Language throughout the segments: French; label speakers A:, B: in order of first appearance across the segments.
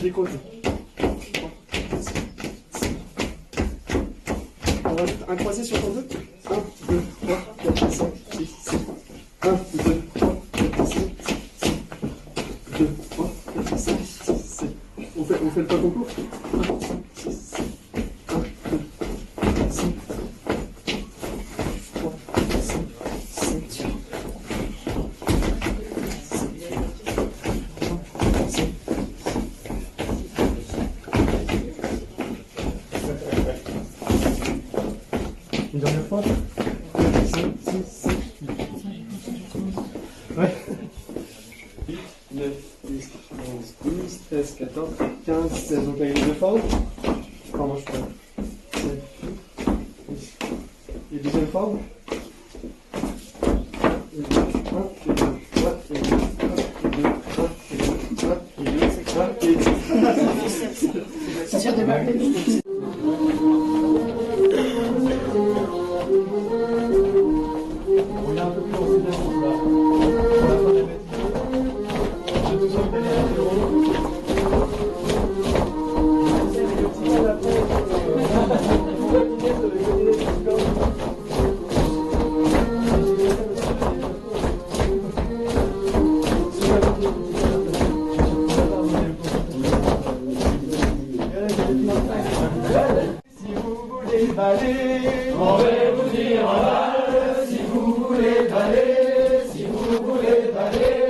A: je les compte. On rajoute un croisé sur ton 2. 1, 2, 3, 4, 5, 6, 7. 1, 2, 3, 4, 5, 6, 7. 2, 3, 4, 5, 6, 7. On fait le pas concours. 1, 5, 6, 7. 1, 2, 5, 3, 5, 7. Une dernière fois. 5, 6, 7, 8. Ouais. 8, 9, 10, 11, 12, 13, 14, 15, 16. Donc là, il y a les deux formes. Pardon, je prends. 7, 8, 10. Et deuxième forme. Et 2, 1, et 2, 3, et 2, 1, et 2, 3, et 2, 1, et 2, 3, et 2.
B: Ça sert de mal.
A: On regarde un peu plus dans cette version là. Pour la fin des bêtises. Je te sens bien à 0. C'est le petit mal après. Si vous voulez baler,
C: On va vous dire en balle, si vous voulez baler, si vous voulez baler.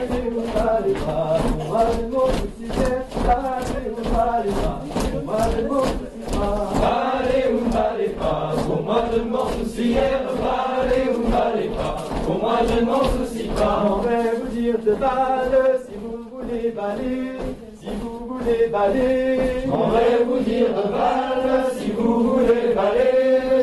A: balez ou balez pas, on va le mot de cigare, balez ou balez pas, on va le mot de cigare.
C: Balez ou balez pas, pour moi je ne m'en soucie guère. Balez ou balez pas, pour moi je ne m'en soucie pas.
A: On va vous dire de balle, si vous voulez baler, si vous voulez baler.
C: On va vous dire de balle, si vous voulez baler,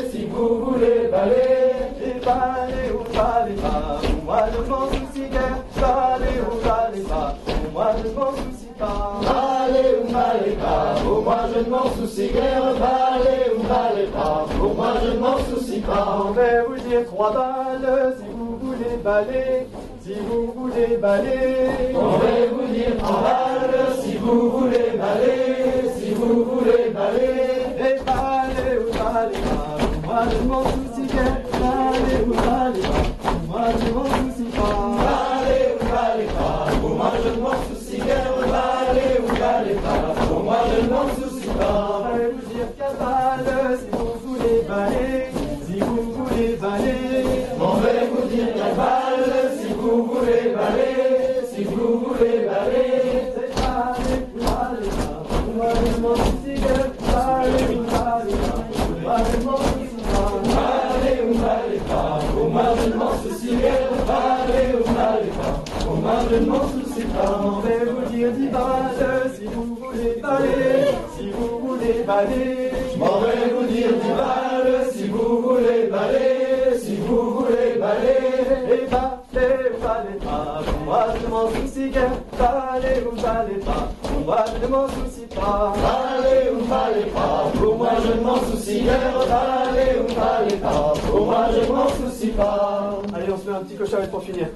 C: si vous voulez baler.
A: Et balez ou balez pas, moi je m'en soucie guère. Balez ou balez pas, moi je m'en soucie pas.
C: Balez ou balez pas, pour moi je ne m'en soucie guère. Balez ou balez pas, pour moi je ne m'en soucie pas.
A: On va vous dire 3 balles, si vous voulez baler, si vous voulez baler.
C: On va vous dire 3 balles, si vous voulez baler, si vous voulez baler.
A: Et balez ou balez pas, moi je m'en soucie guère. Balez ou balez pas, moi je m'en soucie pas.
C: Balez ou balez pas, pour moi je ne m'en soucie guère. Balez ou balez pas, pour moi je ne m'en soucie
A: On
C: pas.
A: va vous dire 4 balles, si vous voulez baler, si vous voulez baler.
C: On va vous dire 4 balles, si vous voulez baler, si vous voulez baler.
A: Et balez ou balez pas, moi je m'en soucie guère. Balez ou balez pas, moi je m'en soucie pas.
C: Balez ou balez pas, pour moi je ne m'en soucie guère. Balez ou balez pas, pour moi je ne m'en soucie pas.
A: On va vous dire 10 balles, si vous voulez baler, si vous voulez baler.
C: On va vous dire 10 balles, si vous voulez baler, si vous voulez baler.
A: Et balez ou balez pas, moi je m'en soucie guère. Balez ou balez pas, moi je ne m'en soucie pas.
C: Balez ou balez pas, pour moi je ne m'en soucie guère. Balez ou balez pas, pour moi je ne m'en soucie pas.
A: Allez, on se met un petit clochard pour finir.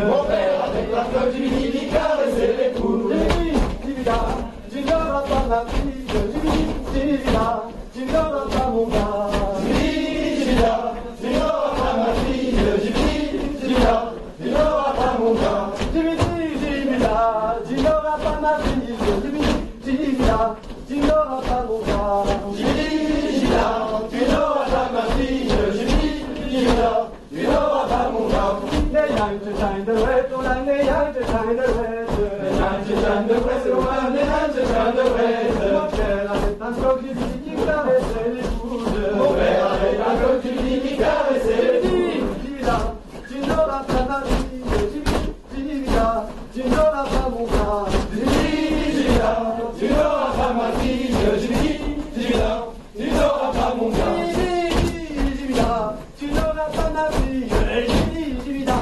C: Mon père avec la coque du midi qui caressait les poules.
A: Tu n'auras pas ma fille, tu n'auras pas mon gars.
C: Tu n'auras pas ma fille, tu n'auras pas mon gars.
A: Jimmy,
C: Jimida, tu n'auras pas mon gars. Jimida, tu n'auras pas ma fille. Jimida, tu n'auras pas mon gars. Les yangs te shine the red, on a les yangs te shine the red. Les yangs te shine the red, on a les yangs te shine the red. Mon père avait un coq du dit qui caressait les coudes. Mon père avait un coq du dit qui caressait les coudes. Jimida, tu n'auras pas ma fille. Jimida, tu n'auras pas mon gars. Jimida, tu n'auras pas ma fille. Jimida, tu n'auras pas mon gars. Jimida, tu n'auras pas ma fille. Jimida,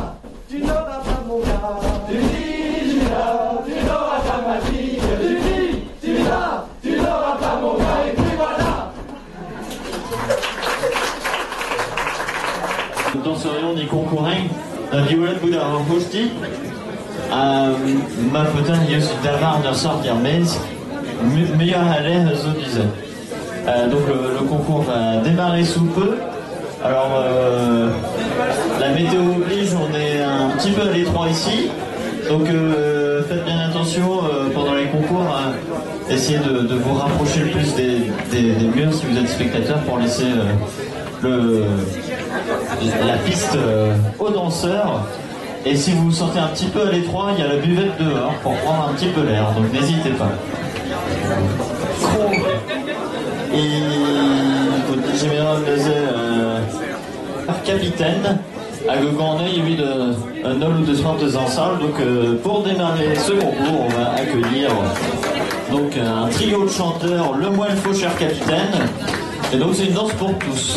C: tu n'auras pas mon gars. Jimida, tu n'auras pas ma fille. Jimida, tu n'auras pas mon gars. Et puis voilà.
D: Nous danserions die Konkurrenz, die wordt goed aan hoestie. Ma potin, je suis d'avant de sortir, mais meilleur aller, je disais. Donc le concours va démarrer sous peu. Alors la météo oblige, on est un petit peu à l'étroit ici. Donc faites bien attention pendant les concours à essayer de vous rapprocher le plus des murs si vous êtes spectateur pour laisser la piste aux danseurs. Et si vous vous sentez un petit peu à l'étroit, il y a la buvette dehors pour prendre un petit peu l'air, donc n'hésitez pas. Et général capitaine, à Gogandé, il y a eu de nol ou de sport ensemble. Donc pour démarrer ce concours, on va accueillir donc un trio de chanteurs, le moine faucheur capitaine. Et donc c'est une danse pour tous.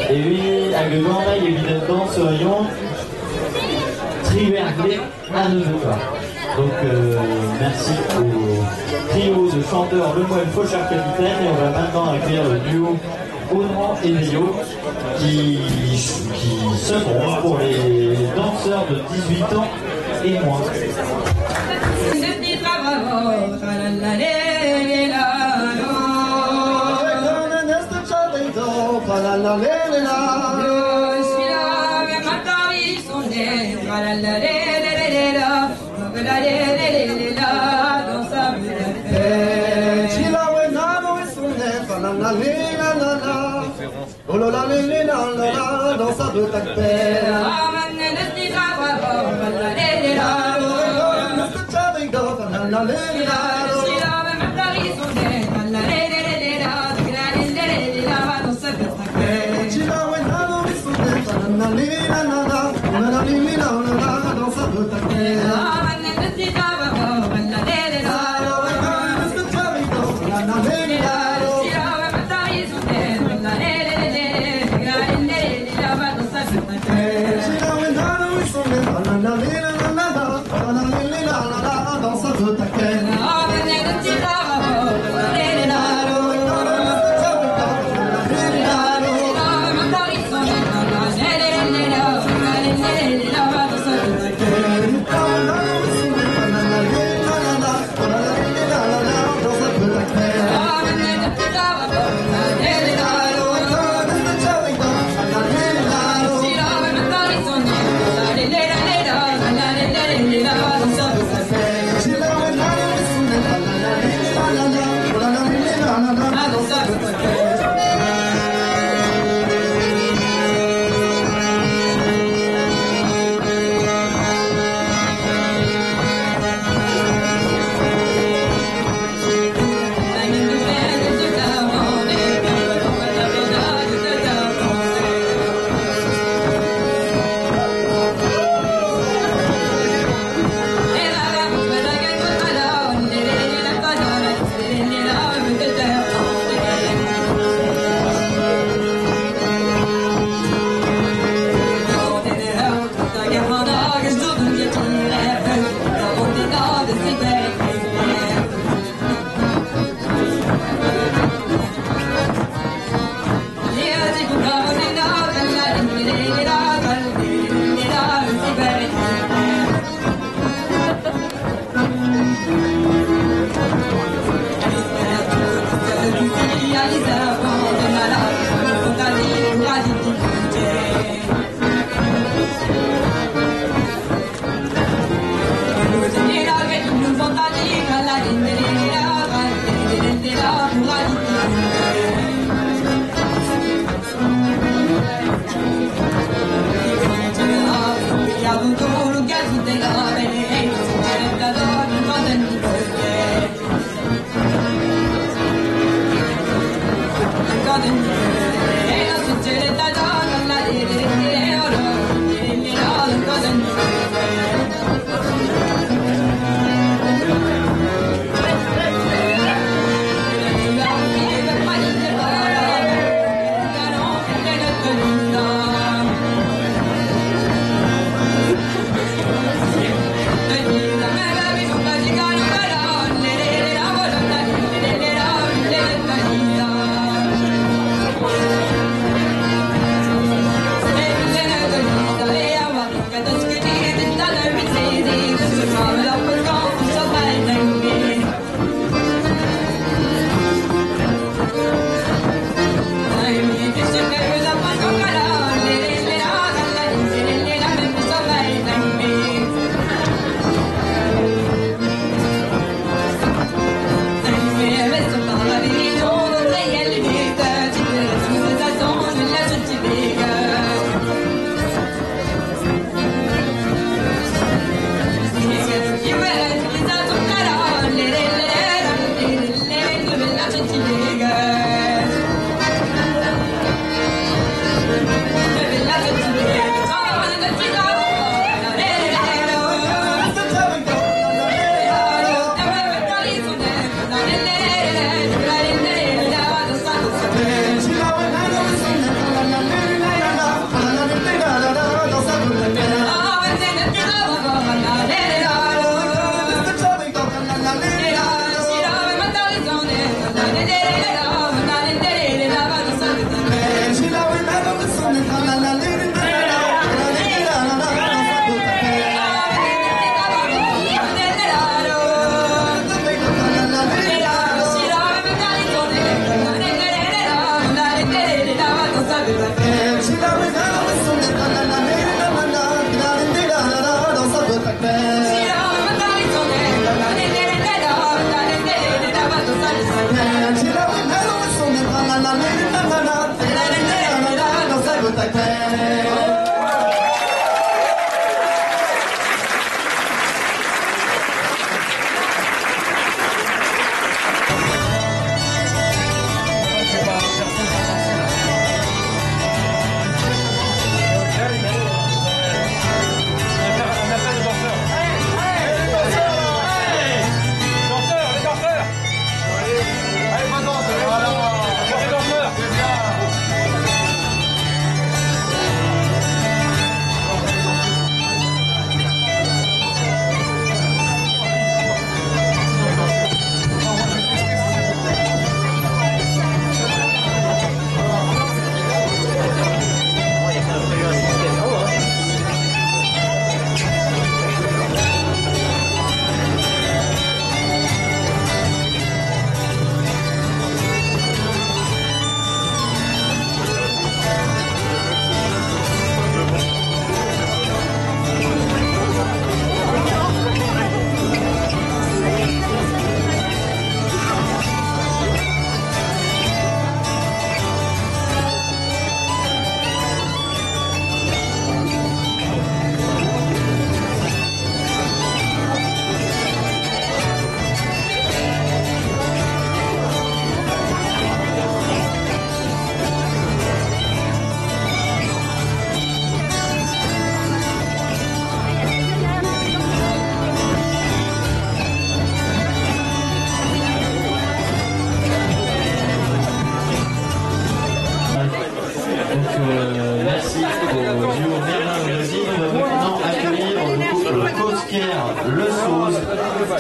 D: Et puis, à Gogandé, évidemment, serions triverglés à nos efforts. Donc, merci au trio de chanteurs Le Moine Faucheur Capitaine. Et on va maintenant accueillir le duo Audran et Léo qui seront pour les danseurs de 18 ans et moins.
C: Dans sa deux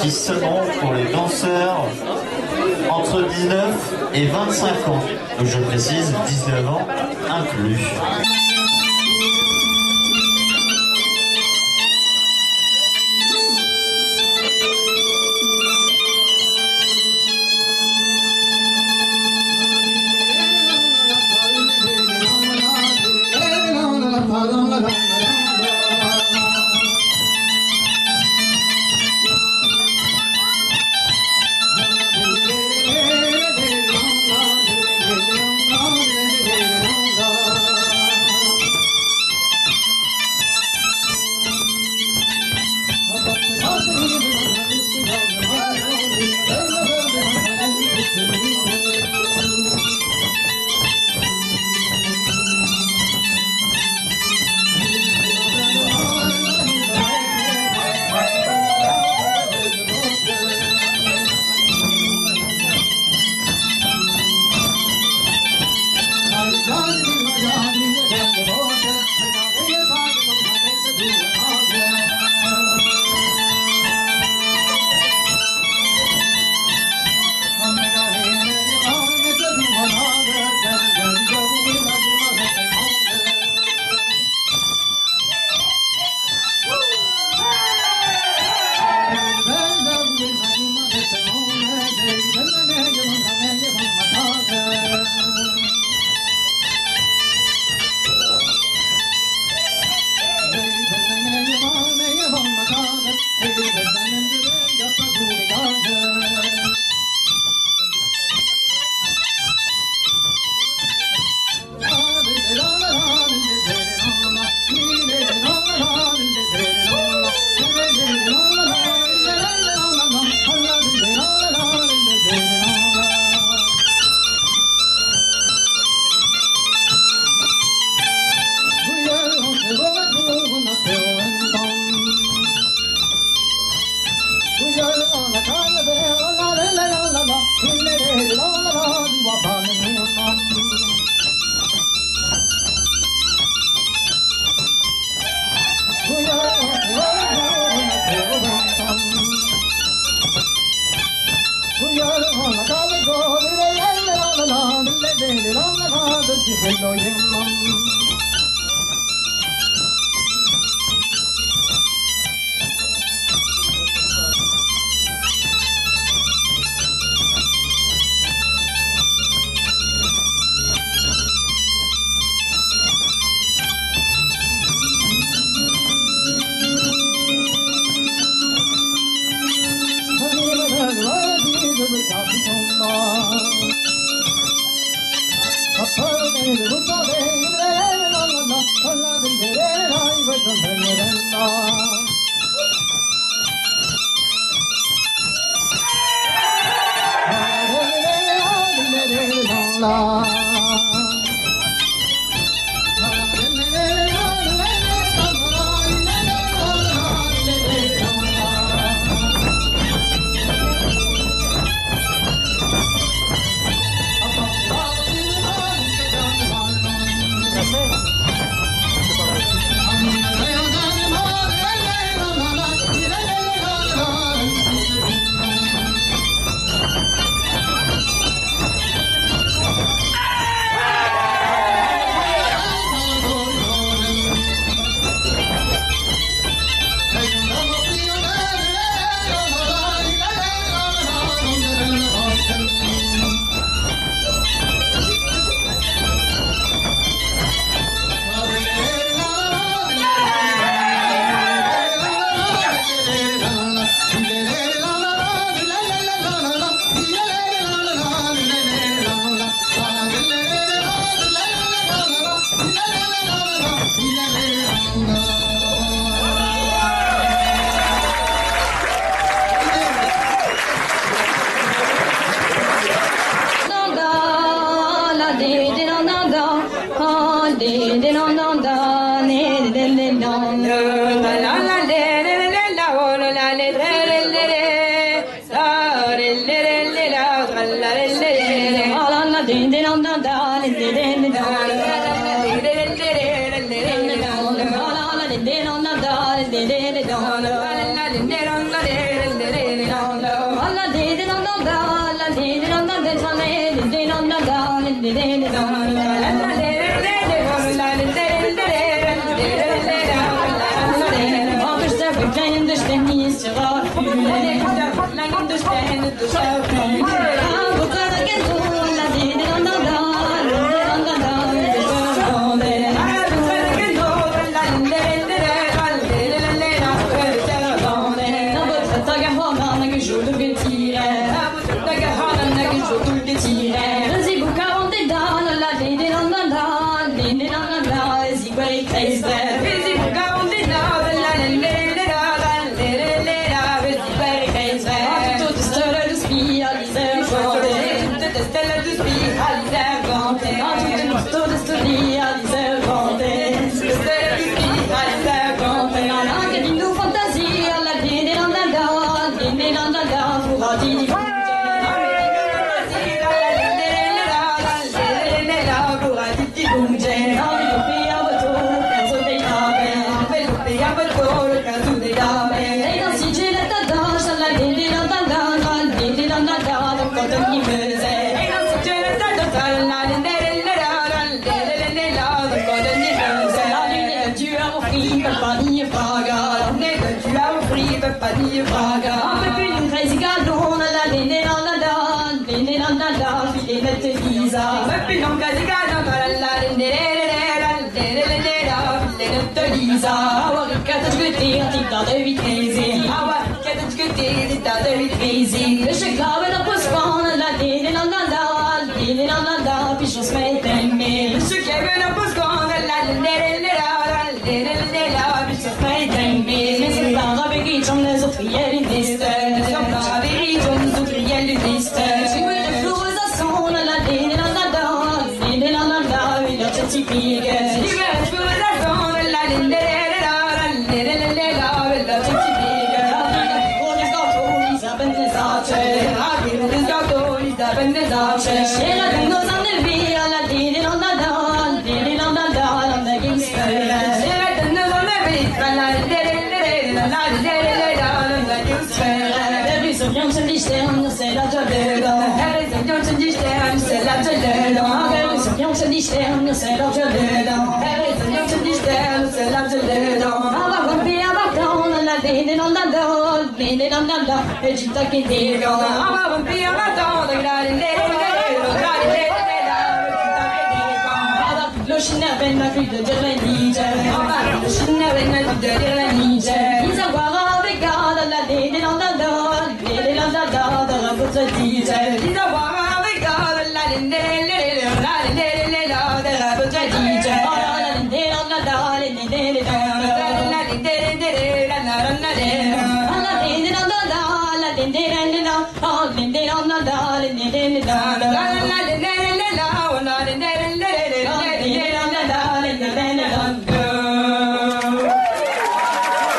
D: existe seulement pour les danseurs entre 19 et 25 ans. Donc je précise, 19 ans inclus.
E: Did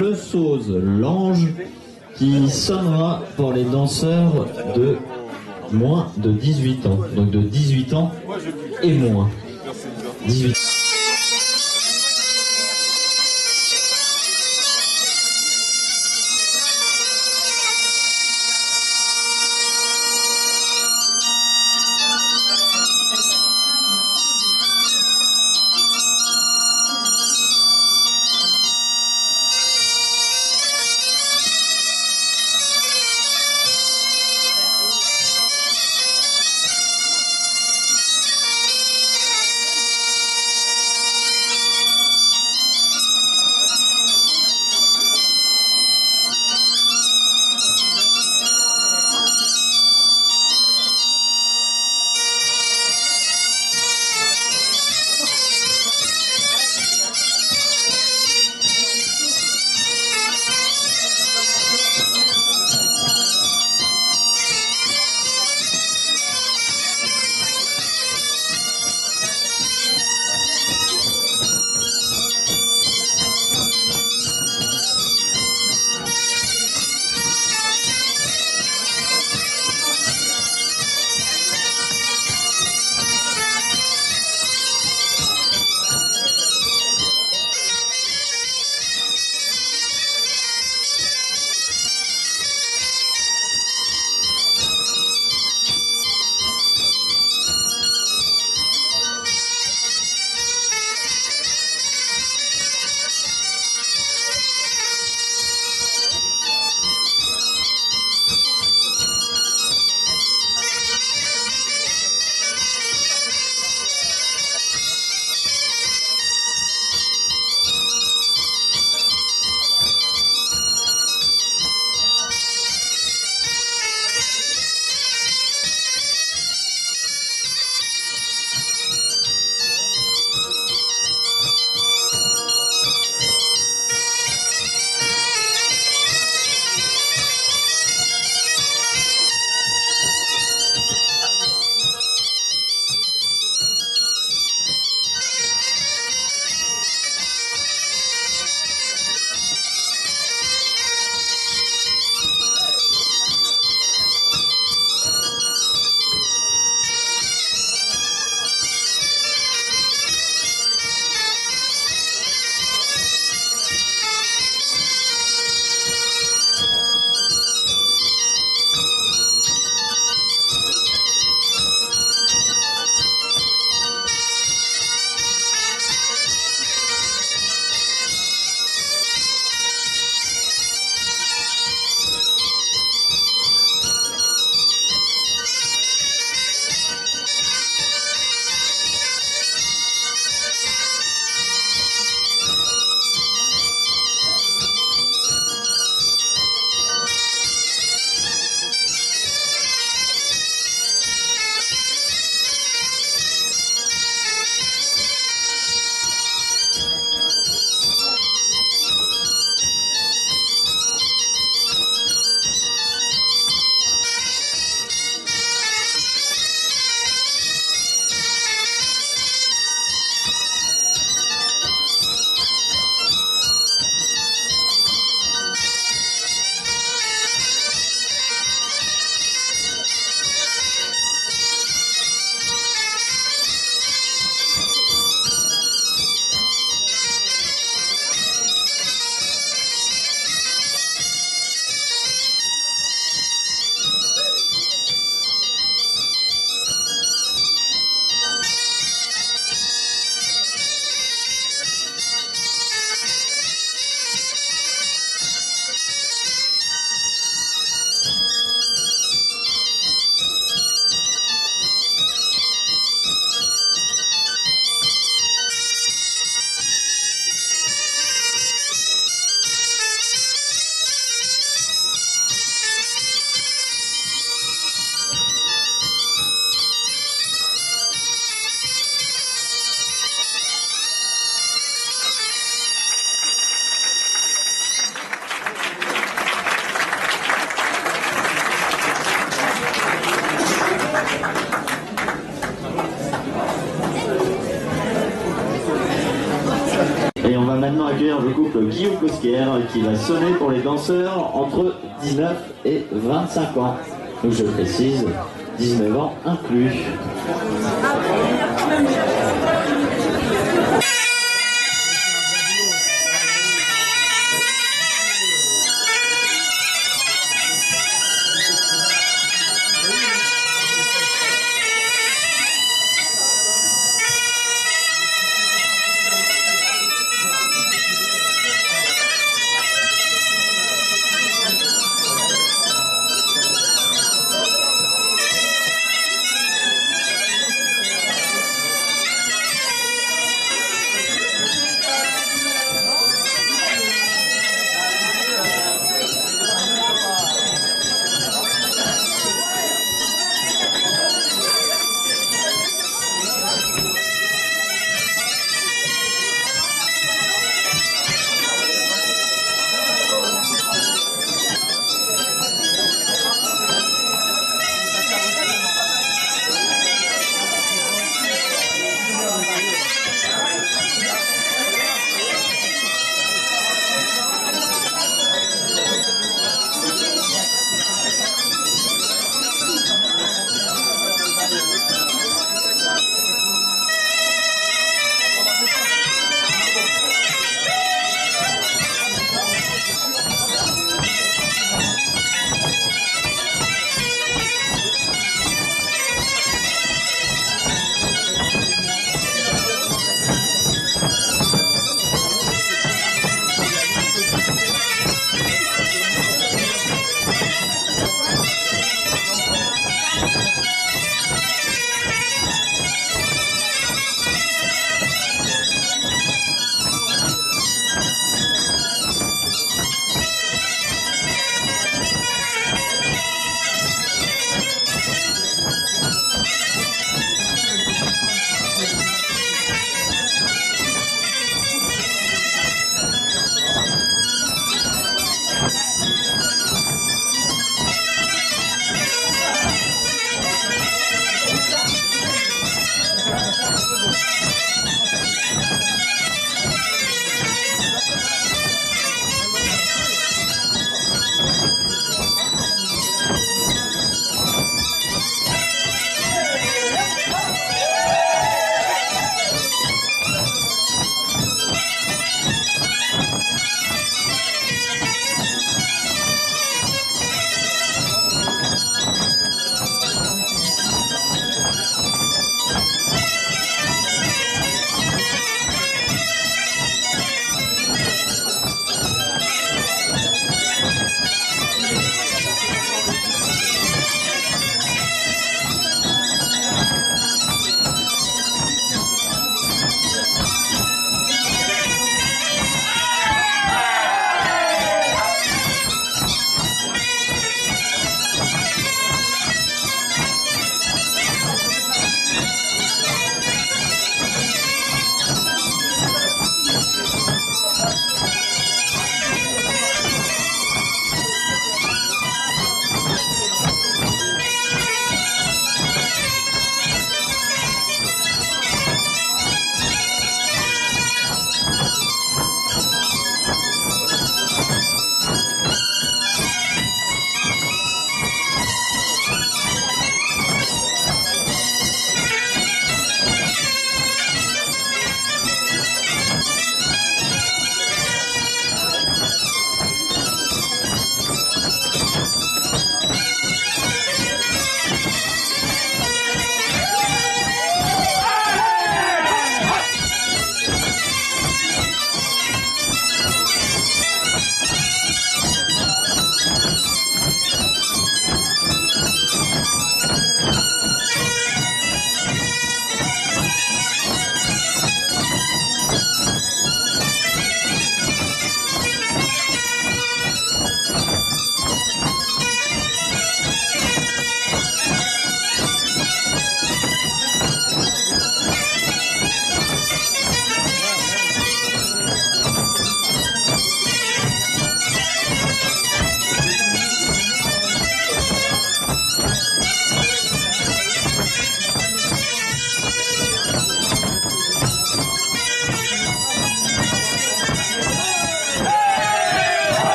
D: Le Sauze, l'ange qui sonnera pour les danseurs de moins de 18 ans. Donc de 18 ans et moins. 18. maintenant accueillir le couple Guillaume Cosquer qui va sonner pour les danseurs entre 19 et 25 ans. Donc je précise, 19 ans inclus.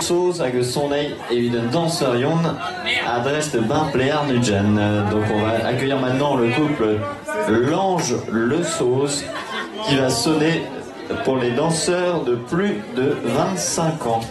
D: soz hag eus sonei evit un danseur yon à Dresde bain pléar nugen. Donc on va accueillir maintenant le couple Lange Le Sauce qui va sonner pour les danseurs de plus de 25 ans.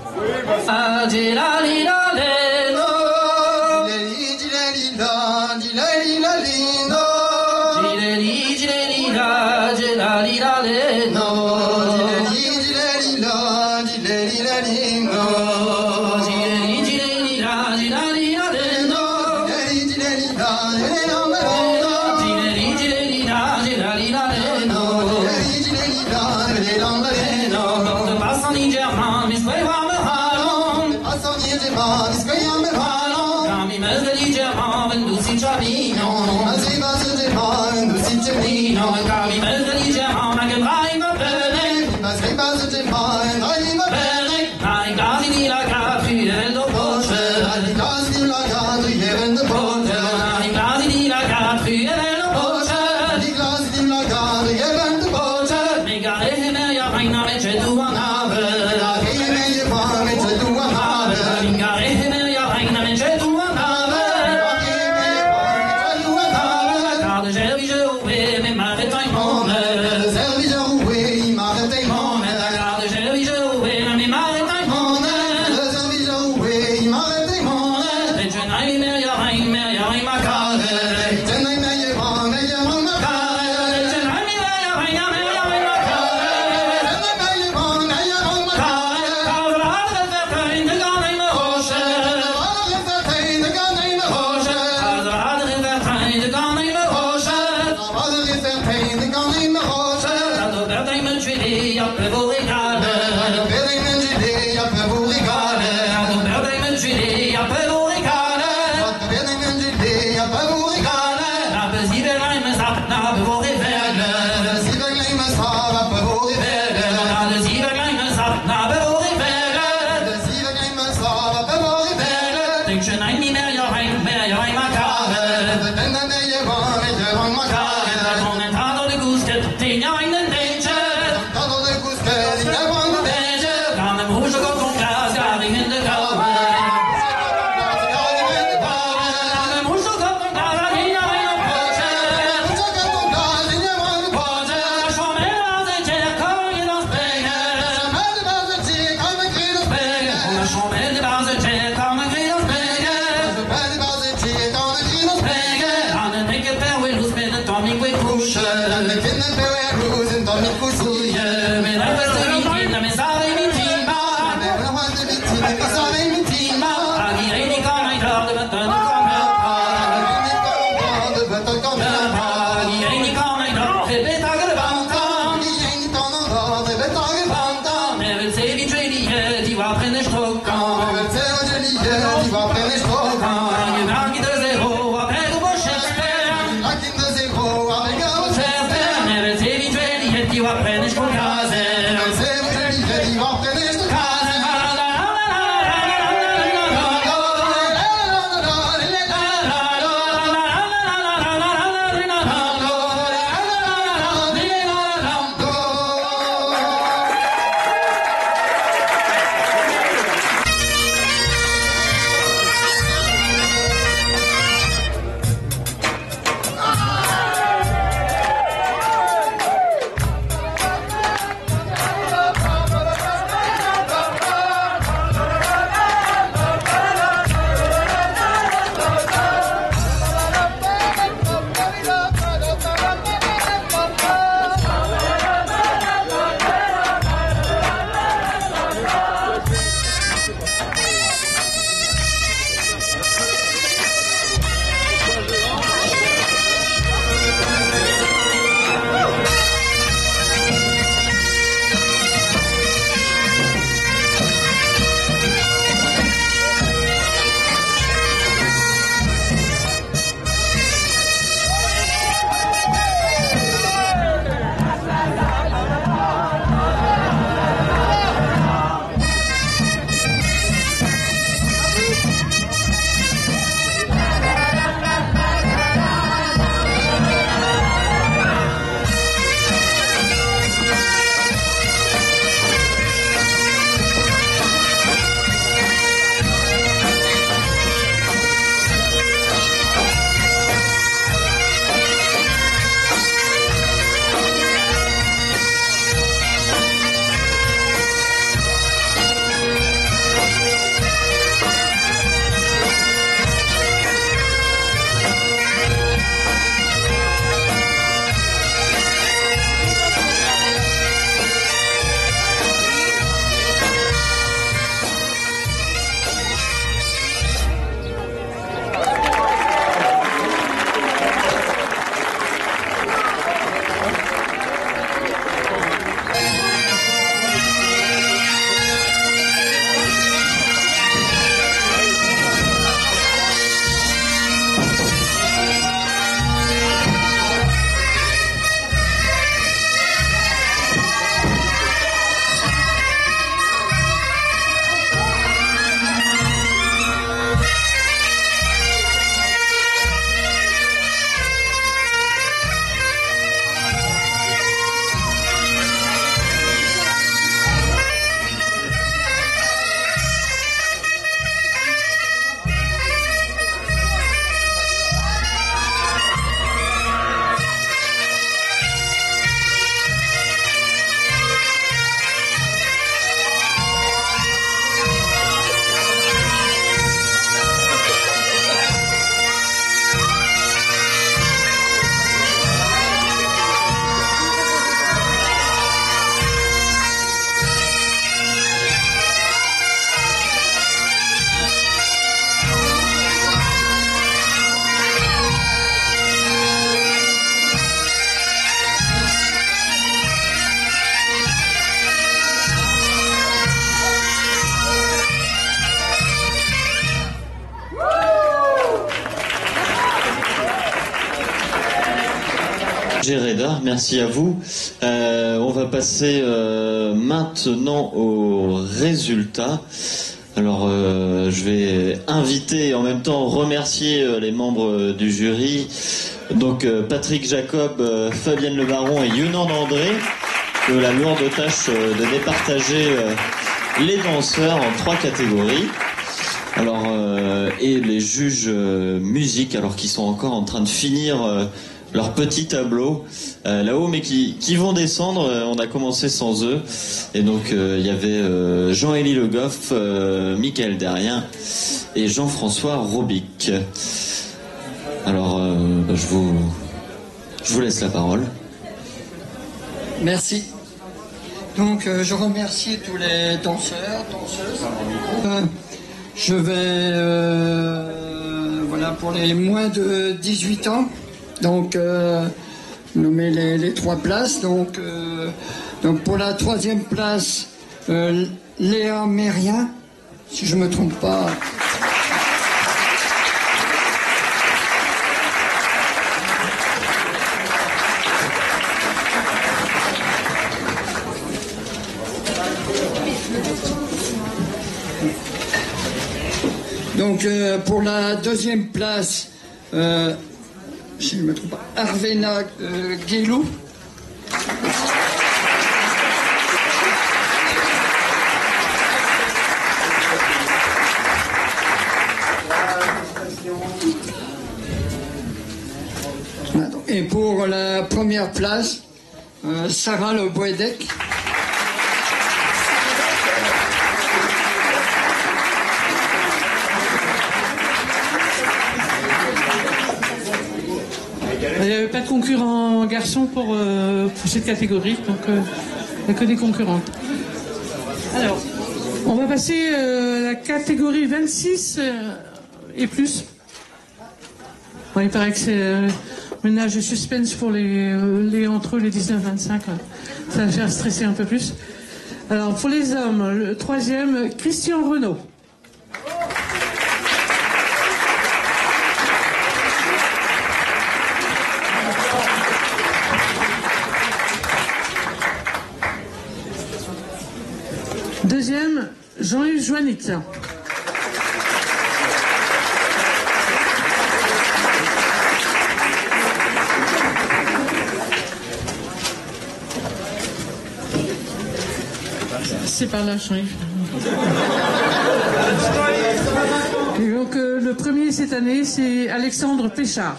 D: DJ Reda, merci à vous. On va passer maintenant aux résultats. Alors, je vais inviter et en même temps remercier les membres du jury. Donc, Patrick Jacob, Fabienne Le Baron et Yunand André, de la lourde tâche de départager les danseurs en 3 catégories. Alors, et les juges musique, alors qu'ils sont encore en train de finir leur petit tableau là-haut, mais qui vont descendre. On a commencé sans eux. Et donc, il y avait Jean-Élie Le Goff, Michael Derrien et Jean-François Robic. Alors, je vous laisse la parole.
E: Merci. Donc, je remercie tous les danseurs, danseuses. Je vais, voilà, pour les moins de 18 ans, donc nommer les 3 places. Donc pour la 3e place, Léa Mérien, si je ne me trompe pas. Donc pour la 2e place, si je ne me trompe pas, Arvena Guélou. Et pour la 1re place, Sarah Le Boedec.
B: Il n'y avait pas de concurrents garçons pour cette catégorie, donc il n'y a que des concurrents. Alors, on va passer à la catégorie 26 et plus. Bon, il paraît que c'est ménage de suspense pour entre les 19-25. Ça va faire stresser un peu plus. Alors, pour les hommes, le 3e, Christian Renaud. Deuxième, Jean-Yves Joannick. C'est par là, Jean-Yves. Et donc, le premier cette année, c'est Alexandre Péchard.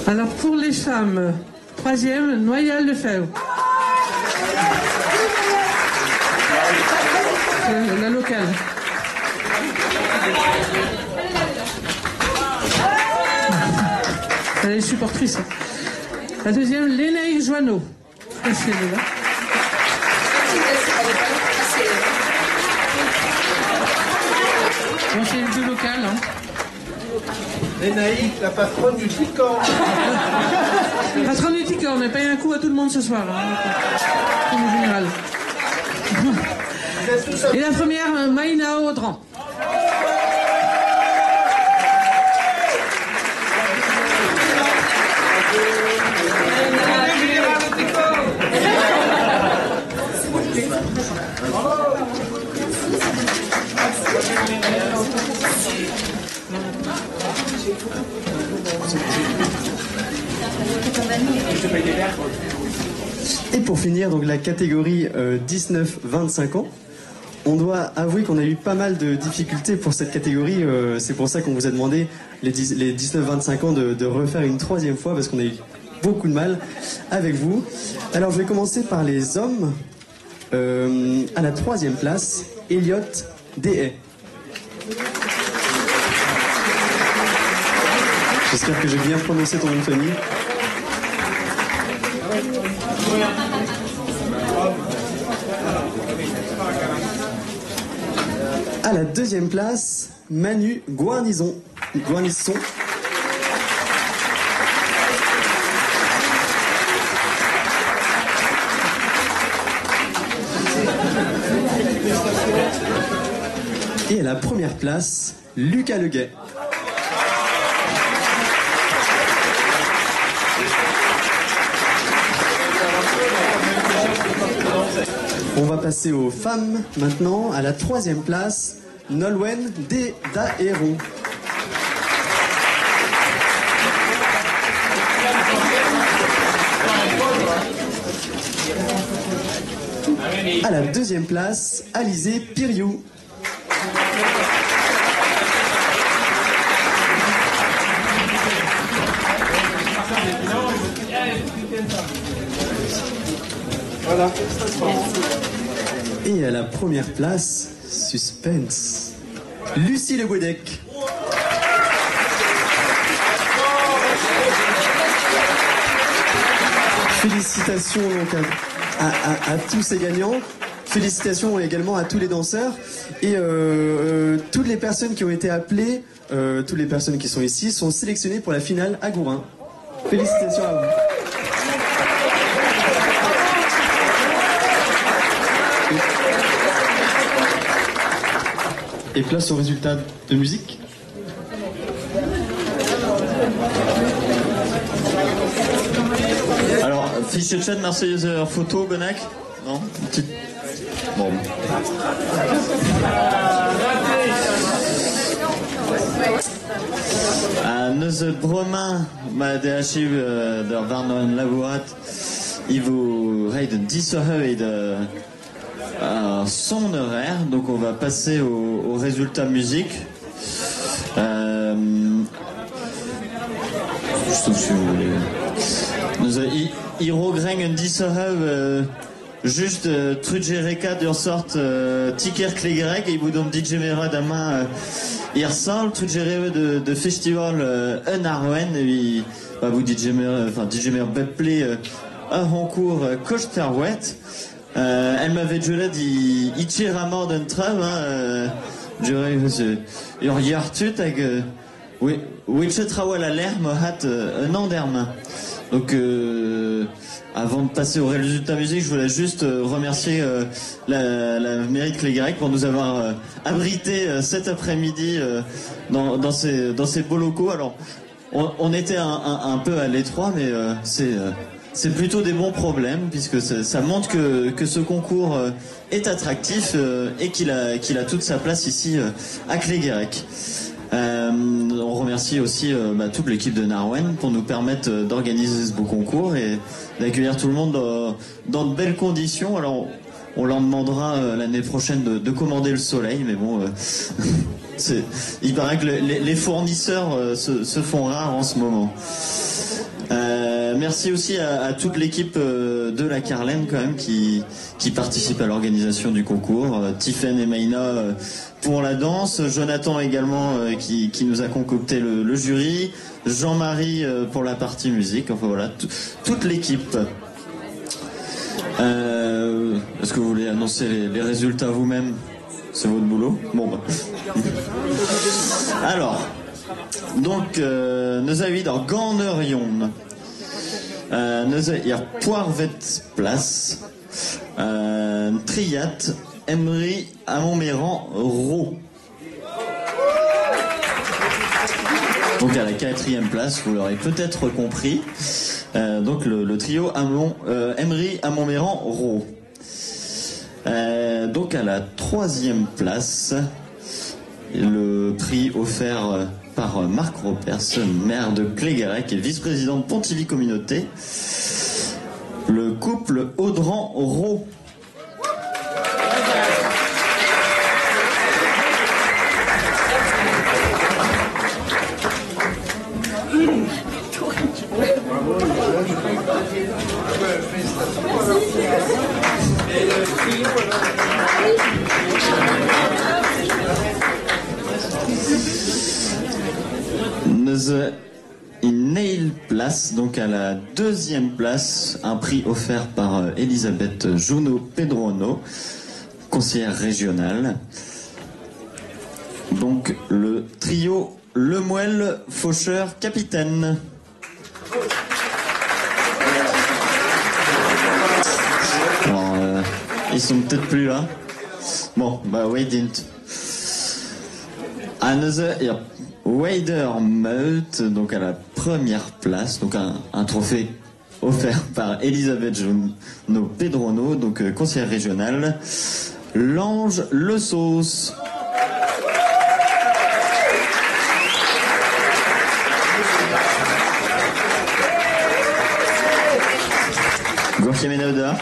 B: Alors pour les femmes, 3e, Noyal Lefebvre. La locale. Elle est supportrice. La 2e, Lénaïque Joanneau. Bon, c'est les 2 locales. Hein.
C: Lénaïque, la patronne du Tican.
B: Patronne du Tican, on a payé un coup à tout le monde ce soir. Hein. En général. Et la première, Maïna Audran.
A: Et pour finir, donc la catégorie 19-25 ans, on doit avouer qu'on a eu pas mal de difficultés pour cette catégorie. C'est pour ça qu'on vous a demandé les 19-25 ans de refaire une 3e fois, parce qu'on a eu beaucoup de mal avec vous. Alors je vais commencer par les hommes. À la 3e place, Elliot Dehaye. J'espère que j'ai bien prononcé ton nom de famille. À la 2e place, Manu Guarnison. Et à la première place, Lucas Leguet. On va passer aux femmes maintenant. À la troisième place, Nolwenn Dahéron. À la deuxième place, Alizé Piriou.
C: Voilà.
A: Et à la première place, suspense, Lucie Le Godec. Félicitations donc à tous ces gagnants. Félicitations également à tous les danseurs et toutes les personnes qui ont été appelées, toutes les personnes qui sont ici sont sélectionnées pour la finale à Gourin. Félicitations à vous. Et place au résultat de musique.
D: Alors, fiche de chat Marseillaise photo, Benac? Non? Petite... Bon. Neuze Bremin, de archive der Warnow Laborat, il vous raid 10 heures et de son horaire, donc on va passer au résultat musique. Il regrenne 10 heures juste Trudgereka d'une sorte Ticker Klegerek et il vous donne DJ Mera demain il ressemble Trudgereka de festival Unarwen et vous DJ Mera Beplay un concours Kosterwet. Elle m'avait déjà dit Ichirama d'un trav, je regarde tout avec oui, je travaille à l'air, hat un an d'hermain. Donc, avant de passer au résultat musique, je voulais juste remercier la mairie de Clégarec pour nous avoir abrité cet après-midi dans ces beaux locaux. Alors, on était un peu à l'étroit, mais c'est plutôt des bons problèmes puisque ça montre que ce concours est attractif et qu'il a toute sa place ici à Clégarec. On remercie aussi toute l'équipe de Narwen pour nous permettre d'organiser ce beau concours et d'accueillir tout le monde dans de belles conditions. Alors on leur demandera l'année prochaine de commander le soleil, mais bon, il paraît que les fournisseurs se font rares en ce moment. Merci aussi à toute l'équipe de la Carlène quand même qui participe à l'organisation du concours. Tiffen et Maïna pour la danse, Jonathan également qui nous a concocté le jury, Jean-Marie pour la partie musique, enfin voilà, toute l'équipe. Est-ce que vous voulez annoncer les résultats vous-même? C'est votre boulot? Bon bah. Alors, donc nous avons dans Gannerion. Nous avons Poirvet Place, Triat, Emery, à Montméran, Rau. Donc à la 4e place, vous l'aurez peut-être compris. Donc le trio Emery, à Montméran, Rau. Donc à la 3e place, le prix offert par Marc Ropers, maire de Clégarec et vice-président de Pontivy Communauté, le couple Audran-Rau. Une nail place, donc à la 2e place, un prix offert par Elisabeth Junot-Pedrono, conseillère régionale. Donc le trio Lemuel, Faucheur, Capitaine. Alors, ils sont peut-être plus là. Bon, bah wait didn't. Another Weidermout, donc à la première place, donc un trophée offert par Elisabeth Juno Pedrono, donc conseillère régionale. L'Ange Le Sauce. Gorkiemenoda.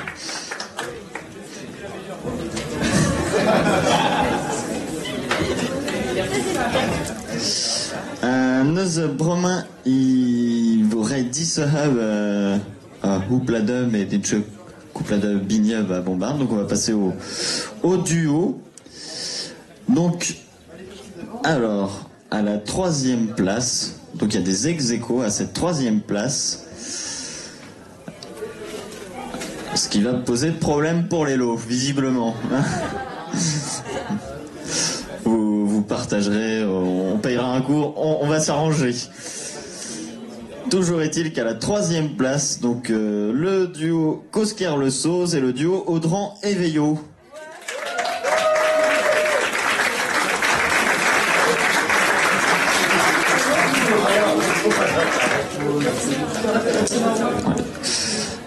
D: Nos bromen I vorrei disse have houpladum et des couplade Bigneuve à Bombarde. Donc on va passer au duo. Donc, alors, à la 3e place, donc il y a des ex-aequo à cette 3e place. Ce qui va poser problème pour les lots, visiblement. Vous partagerez, on payera un cours, on va s'arranger. Toujours est-il qu'à la 3e place, donc le duo Cosquer-Le Sauce et le duo Audran et Veillot.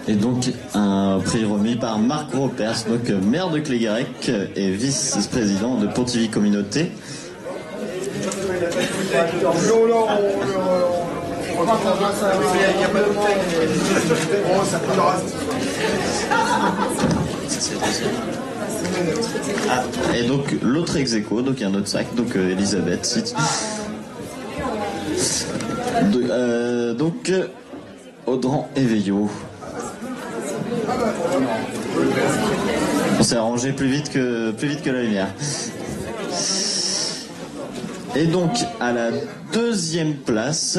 D: Et donc un prix remis par Marc Ropers, donc maire de Clégarec et vice-président de Pontivy Communauté. Et donc l'autre ex-aequo, donc il y a un autre sac, donc Elisabeth. Donc Audran et Veillot. On s'est arrangé plus vite que la lumière. Et donc à la 2e place,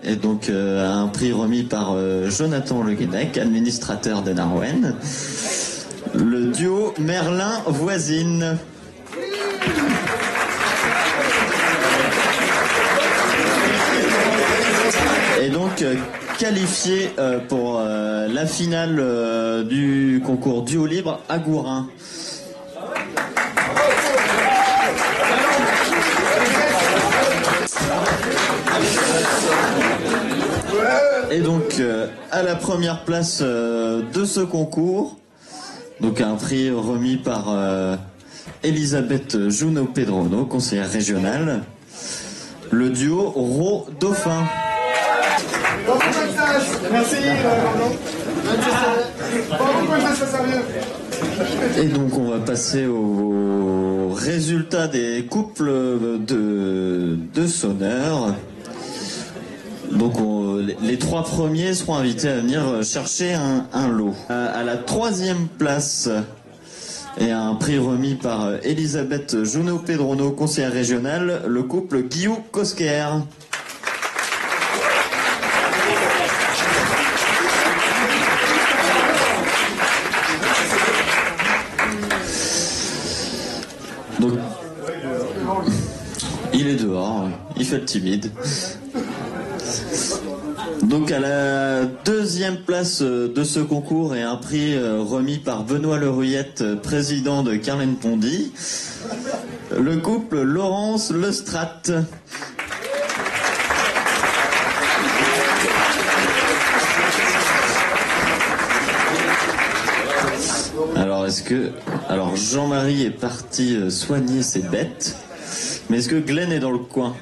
D: et donc un prix remis par Jonathan Le Guenec, administrateur de Narwen, le duo Merlin-Voisine. Et donc qualifié pour la finale du concours duo libre à Gourin. Et donc à la première place de ce concours, donc un prix remis par Elisabeth Juno Pedrono, conseillère régionale, le duo Ro-Dauphin.
A: Merci.
D: Et donc on va passer au résultat des couples de sonneurs. Donc les 3 premiers seront invités à venir chercher un lot. À la 3e place, et un prix remis par Elisabeth Juno Pedrono, conseillère régionale, le couple Guillou-Cosquer. Donc, il est dehors, il fait le timide. Donc à la 2e place de ce concours et un prix remis par Benoît Leruyette, président de Carlen Pondy, le couple Laurence Lestrat. Alors Jean-Marie est parti soigner ses bêtes, mais est-ce que Glenn est dans le coin?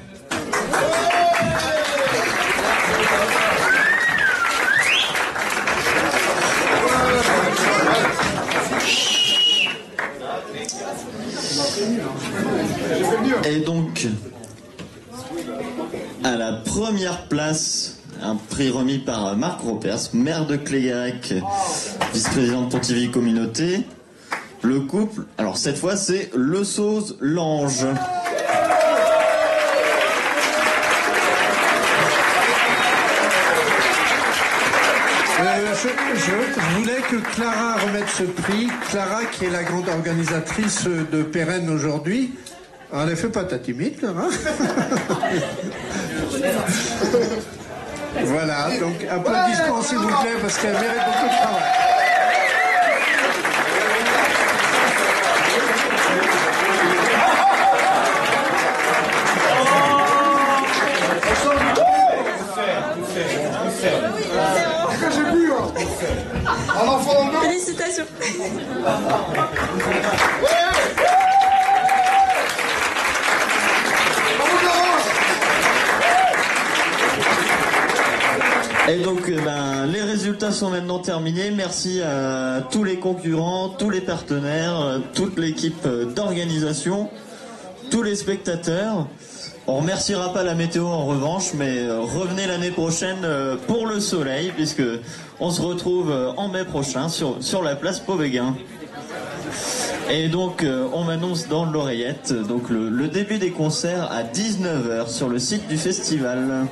D: Et donc, à la première place, un prix remis par Marc Ropers, maire de Clégarec, vice-président de Pontivy Communauté, le couple, alors cette fois c'est Le Sauce Lange.
F: Je voulais que Clara remette ce prix. Clara, qui est la grande organisatrice de Pérenne aujourd'hui. En effet, pas ta timide, Clara. Voilà, donc applaudissements s'il vous plaît, parce qu'elle mérite beaucoup de travail. En enfant, non.
G: Félicitations.
D: Et donc, les résultats sont maintenant terminés. Merci à tous les concurrents, tous les partenaires, toute l'équipe d'organisation, tous les spectateurs. On remerciera pas la météo en revanche, mais revenez l'année prochaine pour le soleil, puisque on se retrouve en mai prochain sur la place Pauvéguin. Et donc, on m'annonce dans l'oreillette donc le début des concerts à 19h sur le site du festival.